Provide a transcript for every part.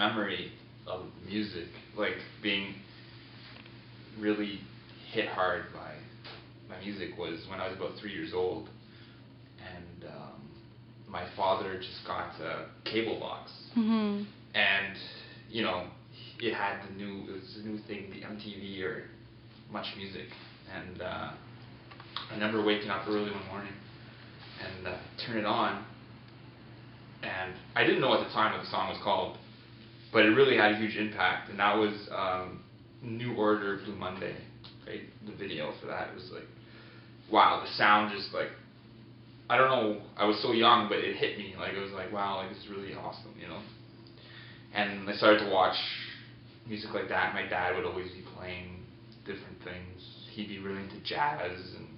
memory of music, like being really hit hard by music, was when I was about 3 years old, and my father just got a cable box, Mhm. and you know, it was a new thing, the MTV or Much Music, and I remember waking up early one morning and turn it on, and I didn't know at the time what the song was called, but it really had a huge impact, and that was New Order, Blue Monday, right? The video for that, it was like, wow, the sound just like, I don't know, I was so young, but it hit me, like it was like, wow, like this is really awesome, you know? And I started to watch music like that. My dad would always be playing different things. He'd be really into jazz, and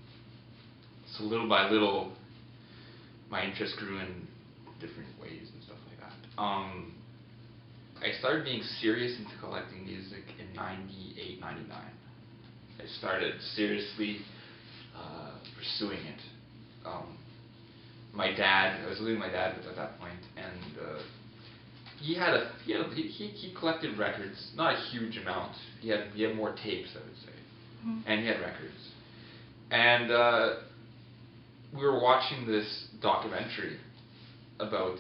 so little by little, my interest grew in different ways and stuff like that. I started being serious into collecting music in 98, 99. I started seriously pursuing it. I was living with my dad at that point, and he collected records, not a huge amount. He had more tapes, I would say, and he had records. And we were watching this documentary about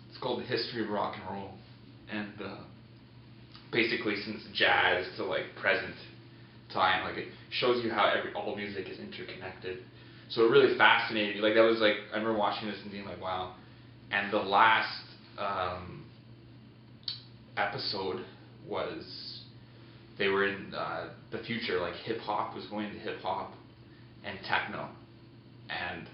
it's called The History of Rock and Roll, and basically since jazz to like present time, like it shows you how all music is interconnected. So it really fascinated me. Like that was like, I remember watching this and being like, wow. And the last episode was, they were in the future, like hip hop was going to hip hop and techno, and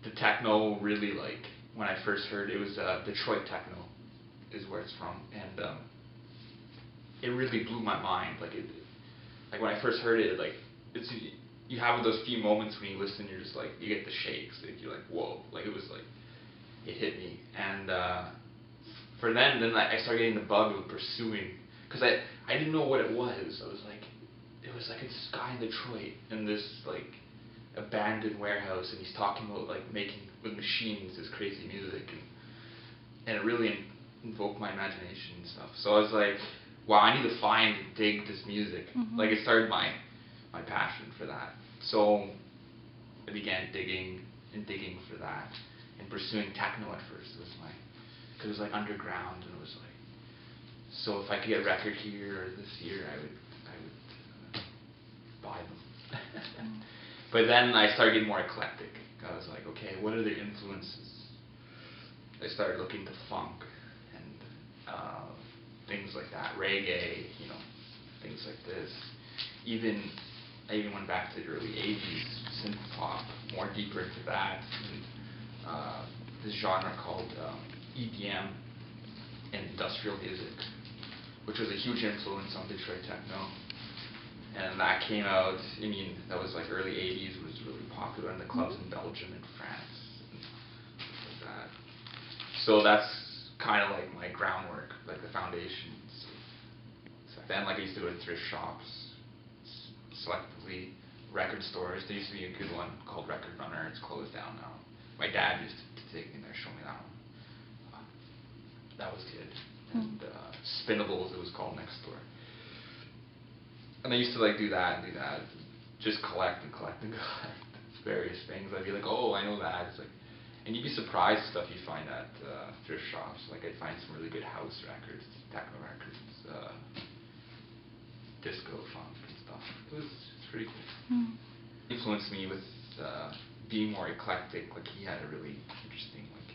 the techno really, like when I first heard it, was Detroit techno is where it's from, and it really blew my mind. Like when I first heard it, like you have those few moments when you listen, you're just like, you get the shakes, like you're like, whoa, like it was like, it hit me. And for then I started getting the bug of pursuing, because I didn't know what it was. I was like, it was like this guy in Detroit in this like abandoned warehouse, and he's talking about like making with machines this crazy music, and it really invoked my imagination and stuff. So I was like, wow, I need to find and dig this music. Like it started my passion for that. So I began digging for that, and pursuing techno at first. It was because it was like underground, and it was like, so if I could get a record here or this year, I would buy them. But then I started getting more eclectic. I was like, okay, what are the influences? I started looking to funk and things like that, reggae, things like this. I even went back to the early 80s, synth pop, more deeper into that, and this genre called EDM, industrial music, which was a huge influence on Detroit techno. And that came out, that was like early 80s, was really popular in the clubs in Belgium and France, and stuff like that. So that's kind of like my groundwork, like the foundations. So then, like, I used to go to thrift shops, selectively, record stores. There used to be a good one called Record Runner. It's closed down now. My dad used to take me there, show me that one. That was good. And Spinnables, it was called, next door. And I used to like do that, just collect various things. I'd be like, oh, I know that. It's like, and you'd be surprised stuff you find at thrift shops. Like I'd find some really good house records, techno records, disco funk and stuff. It's pretty cool. Influenced me with being more eclectic. Like he had a really interesting like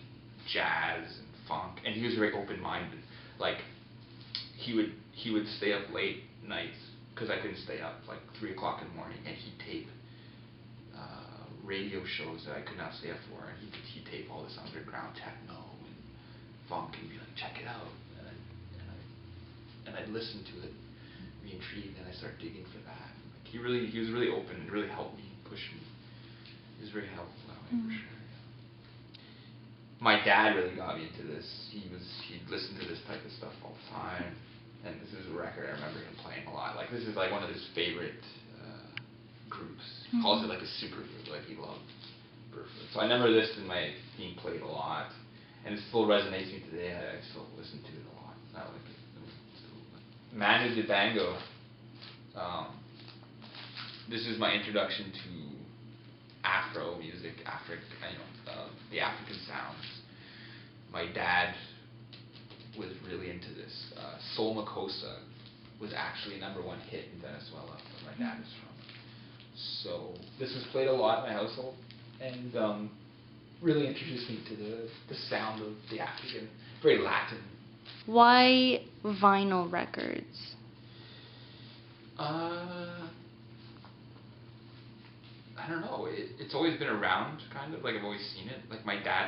jazz and funk, and he was very open-minded. Like he would stay up late nights, because I couldn't stay up, like 3 o'clock in the morning, and he'd tape radio shows that I could not stay up for, and he'd tape all this underground techno and funk, and he'd be like, check it out, and I'd listen to it, be intrigued, and I started digging for that. Like he was really open, and really helped me, push me. He was very helpful that way, for sure. My dad really got me into this. He'd listen to this type of stuff all the time. And this is a record I remember him playing a lot. Like this is like one of his favorite groups. He calls it like a super group. Like he loved Burfoot. So I remember this being played a lot. and it still resonates with me today. I still listen to it a lot. I like it. Manu Dibango. This is my introduction to Afro music, the African sounds. My dad was really into this. Soul Makossa was actually a #1 hit in Venezuela, where my dad is from. So this was played a lot in my household, and really introduced me to the sound of the African, very Latin. Why vinyl records? I don't know. It's always been around, kind of. Like, I've always seen it. Like,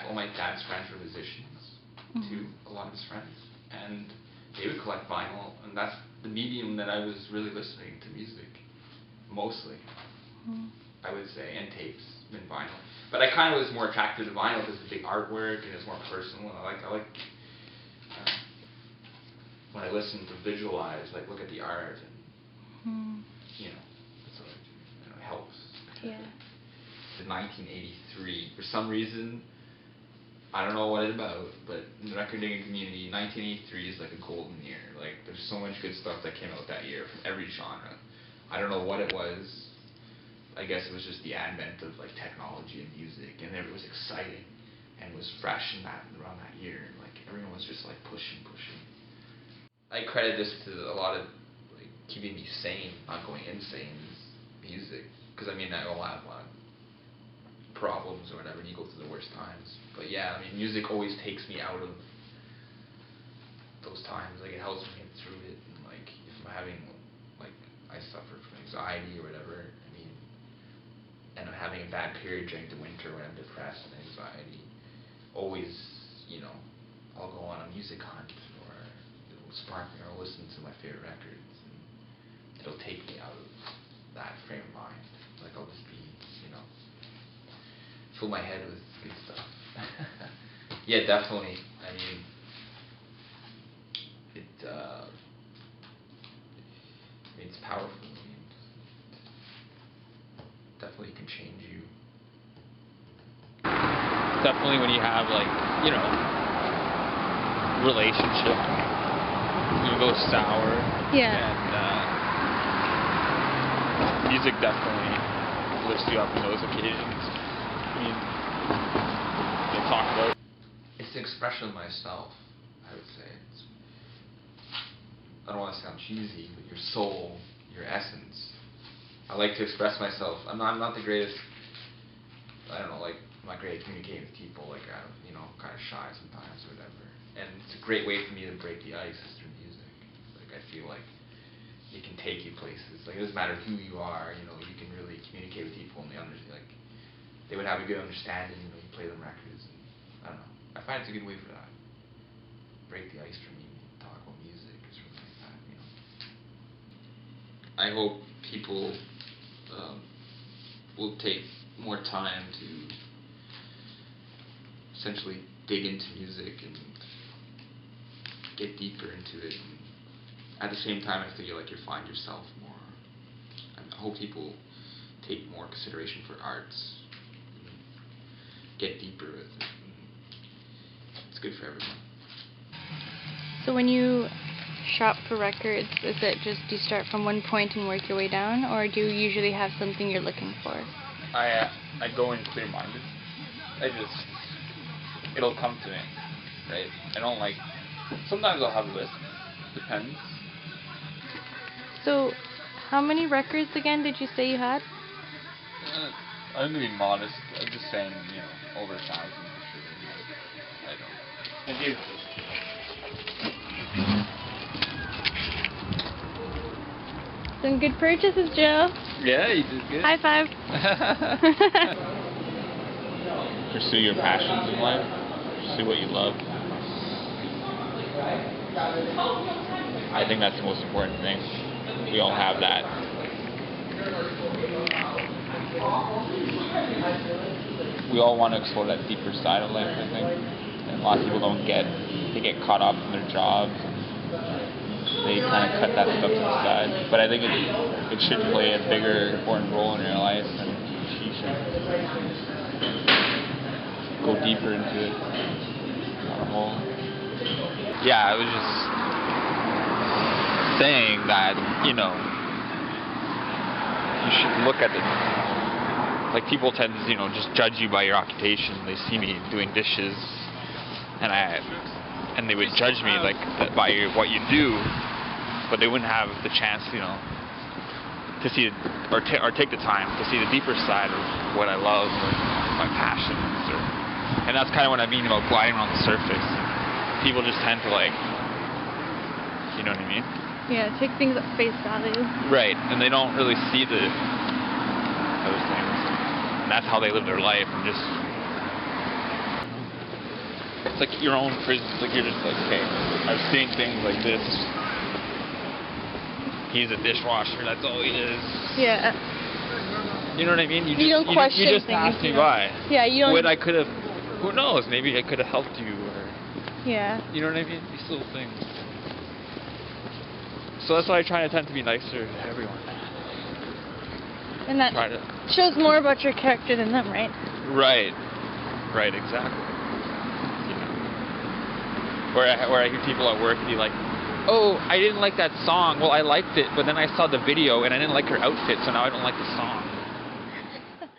all my dad's friends were musicians, too, a lot of his friends. And they would collect vinyl, and that's the medium that I was really listening to music, mostly, I would say, and tapes and vinyl. But I kind of was more attracted to vinyl because it's big artwork, and it's more personal. I like when I listen to visualize, like, look at the art, and, that's what I do. It helps. Yeah. In 1983, for some reason, I don't know what it's about, but in the record digging community, 1983 is like a golden year. Like, there's so much good stuff that came out that year from every genre. I don't know what it was. I guess it was just the advent of like technology and music, and it was exciting and was fresh in around that year. Like, everyone was just like pushing. I credit this to a lot of like keeping me sane, not going insane. Music, because I mean, I all have problems or whatever, and you go through the worst times. But yeah, I mean, music always takes me out of those times. Like, it helps me get through it. And like, if I'm having, like, I suffer from anxiety or whatever, I mean, and I'm having a bad period during the winter when I'm depressed and anxiety, always, I'll go on a music hunt, or it'll spark me, or I'll listen to my favorite records, and it'll take me out of that frame of mind. Like, I'll just be, fill my head with good stuff. Yeah, definitely. I mean, it's powerful. I mean, definitely can change you. Definitely when you have, like, relationship, you go sour. Yeah. And music definitely lifts you up in those occasions. I mean, you'll talk about. It's the expression of myself, I would say. I don't want to sound cheesy, but your soul, your essence. I like to express myself. I'm not the greatest. I don't know, like, I'm not great at communicating with people. Like, I'm, kind of shy sometimes or whatever. And it's a great way for me to break the ice through music. Like, I feel like it can take you places. Like, it doesn't matter who you are. You can really communicate with people, and they would have a good understanding. You play them records. And, I don't know. I find it's a good way for that. Break the ice for me. Talk about music or something like that. I hope people will take more time to essentially dig into music and get deeper into it. And at the same time, I feel like you find yourself more. I hope people take more consideration for arts. Get deeper with it. It's good for everyone. So when you shop for records, is it just you start from one point and work your way down, or do you usually have something you're looking for? I go in clear-minded. It'll come to me, right? I don't like. Sometimes I'll have a list. Depends. So, how many records again did you say you had? I'm gonna be modest. I'm just saying, over 1,000 for sure. I don't. Thank you. Some good purchases, Joe. Yeah, you did good. High five. Pursue your passions in life. Pursue what you love. I think that's the most important thing. We all have that. We all want to explore that deeper side of life, I think. And a lot of people don't get. They get caught up in their jobs. They kind of cut that stuff to the side. But I think it should play a bigger, important role in your life, and you should go deeper into it. normal. Yeah, I was just saying that, you know, you should look at it. Like, people tend to, you know, just judge you by your occupation. They see me doing dishes, and they would judge me, like, by what you do, but they wouldn't have the chance, you know, to see or take the time to see the deeper side of what I love, or my passions, and that's kind of what I mean about gliding on the surface. People just tend to, like, you know what I mean? Yeah, take things at face value. Right, and they don't really see the other things. And that's how they live their life, and just, it's like your own prison. It's like you're just like, okay, I've seen things like this. He's a dishwasher, that's all he is. Yeah. You know what I mean? You don't question you just things, passed me you know? by. Yeah, you don't... When I could have, who knows, maybe I could have helped you, or, Yeah. you know what I mean? These little things. So that's why I try to tend to be nicer to everyone. And that shows more about your character than them, right? Right. Right, exactly. You know. Where I hear people at work be like, oh, I didn't like that song. Well, I liked it, but then I saw the video and I didn't like her outfit, so now I don't like the song.